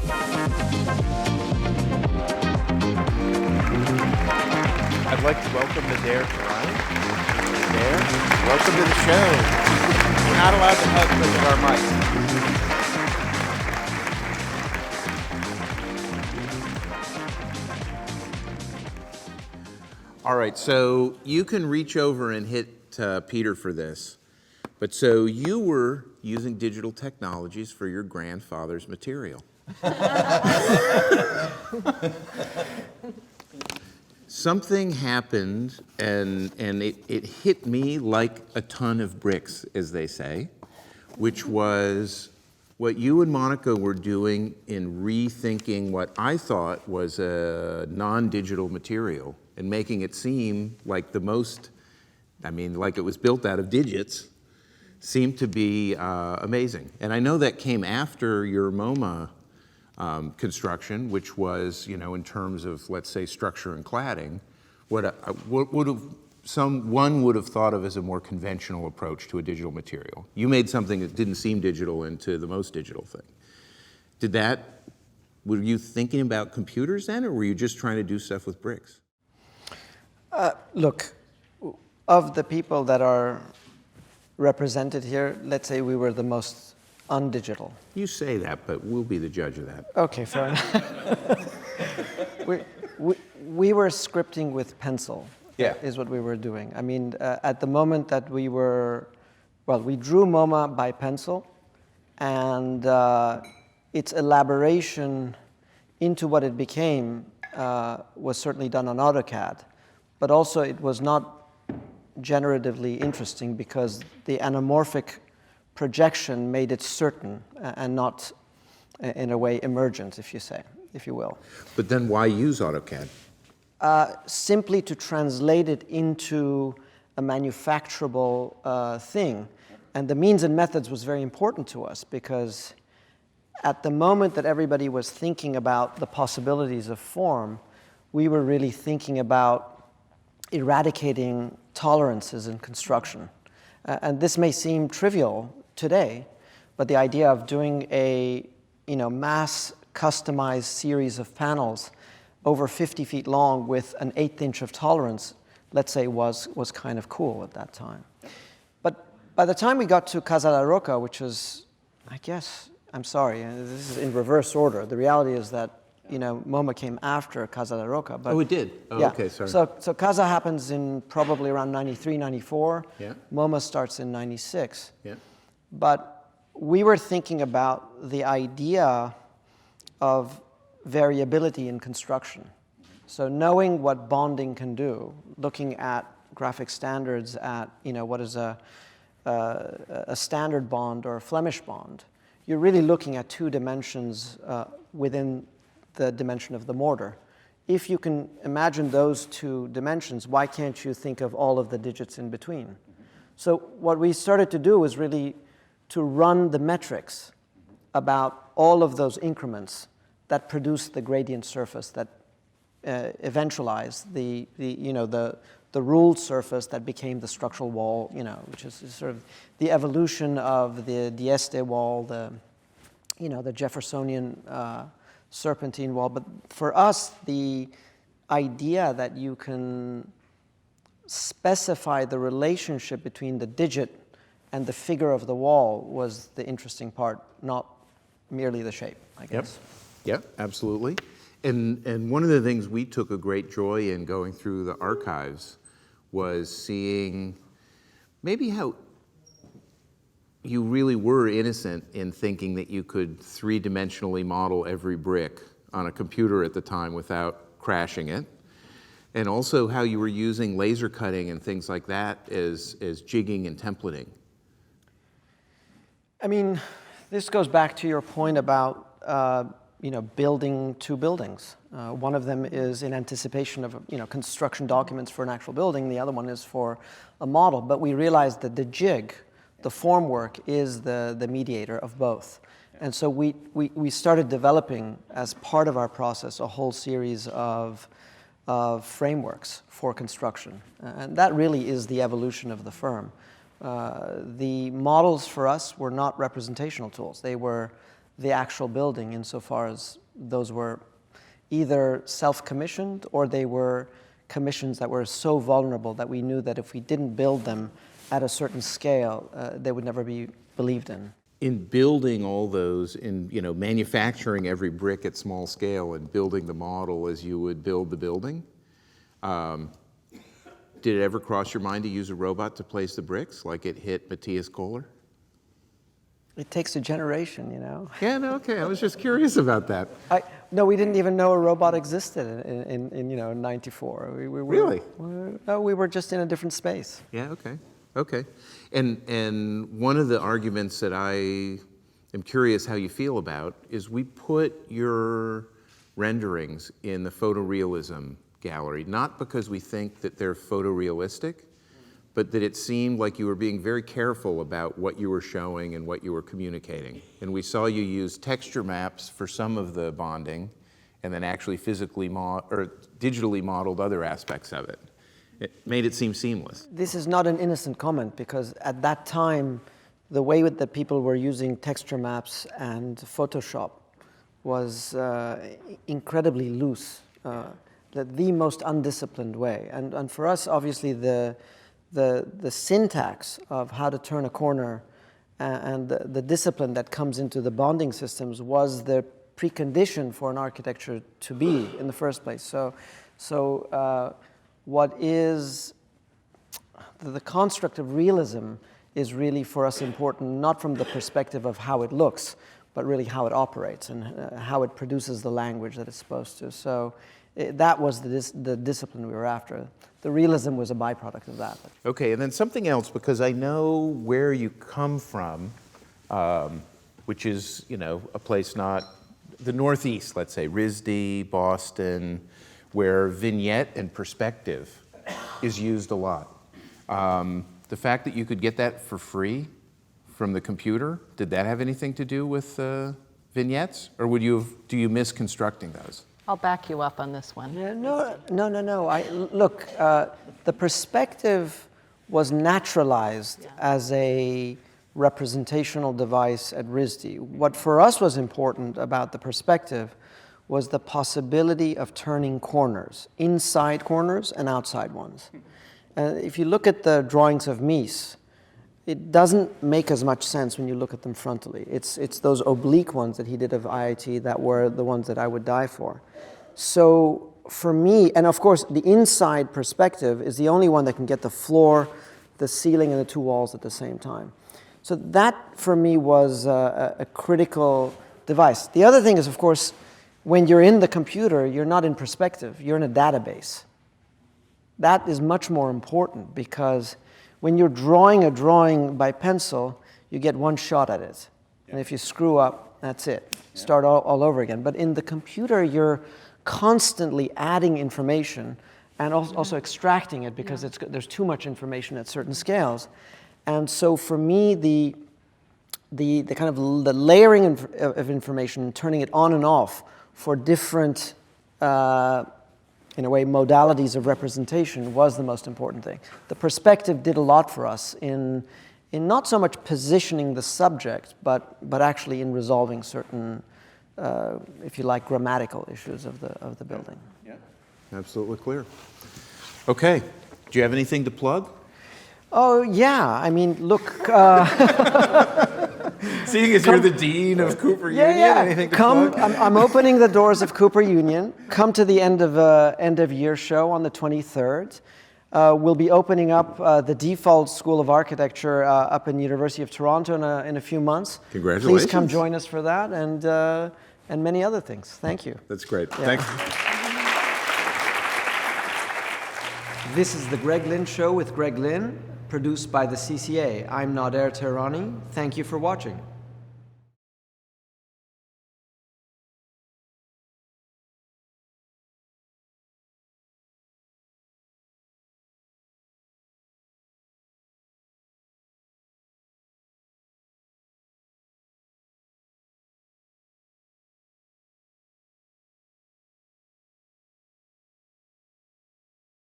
I'd like to welcome Nader Tehrani. Nader, welcome to the show. We're not allowed to hug because of our mics. All right, so you can reach over and hit Peter for this. But so you were using digital technologies for your grandfather's material. Something happened, and it hit me like a ton of bricks, as they say, which was what you and Monica were doing in rethinking what I thought was a non-digital material and making it seem like like it was built out of digits, seemed to be amazing. And I know that came after your MoMA construction, which was, in terms of, let's say, structure and cladding, what one would have thought of as a more conventional approach to a digital material. You made something that didn't seem digital into the most digital thing. Were you thinking about computers then, or were you just trying to do stuff with bricks? Look, of the people that are represented here, let's say we were the most undigital. You say that, but we'll be the judge of that. Okay, fair enough. we were scripting with pencil, is what we were doing. I mean, at the moment that we drew MoMA by pencil, and its elaboration into what it became was certainly done on AutoCAD, but also it was not generatively interesting because the anamorphic projection made it certain and not, in a way, emergent, if you will. But then why use AutoCAD? Simply to translate it into a manufacturable thing. And the means and methods was very important to us because at the moment that everybody was thinking about the possibilities of form, we were really thinking about eradicating tolerances in construction. And this may seem trivial today, but the idea of doing a mass customized series of panels over 50 feet long with an 1/8 inch of tolerance, let's say, was kind of cool at that time. But by the time we got to Casa La Roca, which was, I guess, I'm sorry, this is in reverse order. The reality is that MoMA came after Casa La Roca. But, it did? Oh, yeah. Okay, sorry. So Casa happens in probably around 93, 94. Yeah. MoMA starts in 96. Yeah. But we were thinking about the idea of variability in construction. So knowing what bonding can do, looking at graphic standards at, what is a standard bond or a Flemish bond, you're really looking at two dimensions within the dimension of the mortar. If you can imagine those two dimensions, why can't you think of all of the digits in between? So what we started to do was really to run the metrics about all of those increments that produce the gradient surface that eventualize the ruled surface that became the structural wall, which is sort of the evolution of the Dieste wall, the Jeffersonian serpentine wall. But for us, the idea that you can specify the relationship between the digit and the figure of the wall was the interesting part, not merely the shape, I guess. Yep, absolutely. And one of the things we took a great joy in going through the archives was seeing maybe how you really were innocent in thinking that you could three-dimensionally model every brick on a computer at the time without crashing it. And also how you were using laser cutting and things like that as jigging and templating. I mean, this goes back to your point about building two buildings. One of them is in anticipation of construction documents for an actual building. The other one is for a model. But we realized that the jig, the form work, is the mediator of both. And so we started developing, as part of our process, a whole series of frameworks for construction. And that really is the evolution of the firm. The models for us were not representational tools. They were the actual building, insofar as those were either self-commissioned or they were commissions that were so vulnerable that we knew that if we didn't build them at a certain scale, they would never be believed in. In building all those, in manufacturing every brick at small scale and building the model as you would build the building, did it ever cross your mind to use a robot to place the bricks, like it hit Matthias Kohler? It takes a generation, Yeah, no, okay. I was just curious about that. No, we didn't even know a robot existed in '94. Really? No, we were just in a different space. Yeah, okay. And one of the arguments that I am curious how you feel about is we put your renderings in the photorealism gallery, not because we think that they're photorealistic, but that it seemed like you were being very careful about what you were showing and what you were communicating. And we saw you use texture maps for some of the bonding, and then actually physically or digitally modeled other aspects of it. It made it seem seamless. This is not an innocent comment, because at that time, the way that people were using texture maps and Photoshop was incredibly loose, the most undisciplined way. And for us, obviously, the syntax of how to turn a corner and the discipline that comes into the bonding systems was the precondition for an architecture to be in the first place. So what is the construct of realism is really for us important, not from the perspective of how it looks, but really how it operates and how it produces the language that it's supposed to. So that was the discipline we were after. The realism was a byproduct of that. Okay, and then something else, because I know where you come from, which is, a place not the Northeast, let's say, RISD, Boston, where vignette and perspective is used a lot. The fact that you could get that for free from the computer, did that have anything to do with vignettes, or do you miss constructing those? I'll back you up on this one. Yeah, no. Look, the perspective was naturalized as a representational device at RISD. What for us was important about the perspective was the possibility of turning corners, inside corners and outside ones. If you look at the drawings of Mies, it doesn't make as much sense when you look at them frontally. It's those oblique ones that he did of IIT that were the ones that I would die for. So for me, and of course the inside perspective is the only one that can get the floor, the ceiling, and the two walls at the same time. So that for me was a critical device. The other thing is, of course, when you're in the computer, you're not in perspective, you're in a database. That is much more important, because when you're drawing a drawing by pencil, you get one shot at it. And if you screw up, that's it. Start all over again. But in the computer, you're constantly adding information and also extracting it, because there's too much information at certain scales. And so for me, the kind of the layering of information, turning it on and off for different, in a way, modalities of representation was the most important thing. The perspective did a lot for us in not so much positioning the subject, but actually in resolving certain, if you like, grammatical issues of the building. Yeah, absolutely clear. Okay, do you have anything to plug? Oh, yeah. I mean, look. Seeing as you're the dean of Cooper Union, anything to Come, plug? I'm opening the doors of Cooper Union. Come to the end of year show on the 23rd. We'll be opening up the default School of Architecture up in the University of Toronto in a few months. Congratulations. Please come join us for that and many other things. Thank you. That's great. Yeah. Thanks. This is the Greg Lynn Show with Greg Lynn, produced by the CCA. I'm Nader Tehrani. Thank you for watching.